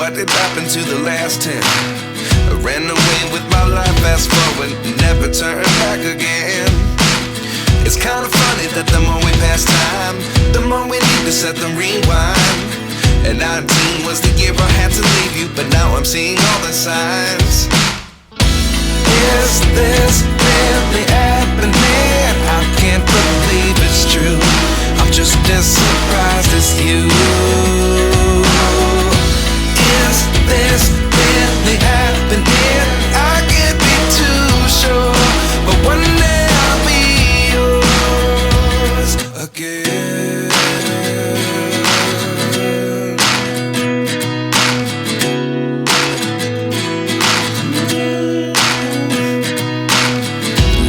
what did happen to the last 10? I ran away with my life, fast forward, never turn back again. It's kind of funny that the more we pass time, the more we need to set the rewind. And 19 was the year I had to leave you, but now I'm seeing all the signs. Is this really happening? I can't believe it's true. I'm just as surprised as you. Is this really happening? I can't be too sure, but one day I'll be yours again.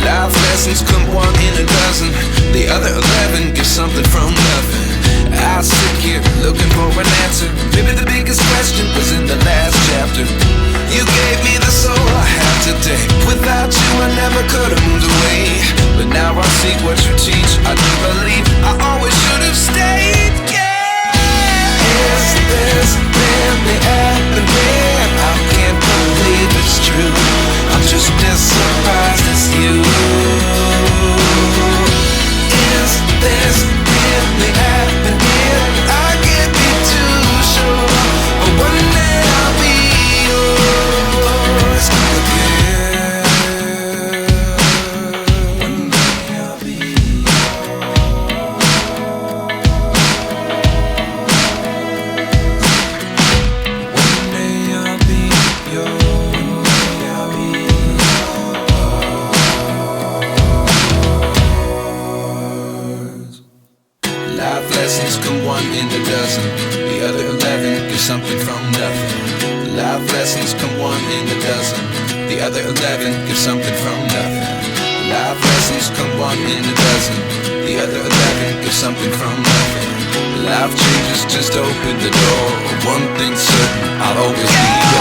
Life lessons come one in a dozen. The other 11 give something from nothing. I sit here looking for an answer. Maybe the biggest question was in the last chapter. You gave me the soul I have today. Without you I never could have moved away. But now I see what you teach. I do believe I always should have stayed. Yeah. Is this really happening? I can't believe it's true. I'm just as surprised as you. Is this really happening? I can't be too sure, but one day I'll be yours again. One day I'll be yours. One day I'll be yours. Life lessons come one in a dozen. The other 11 give something from nothing. Life lessons come one in a dozen. The other 11 give something from nothing. Life lessons come one in a dozen. The other 11 give something from nothing. Life changes just open the door. One thing's certain, I'll always be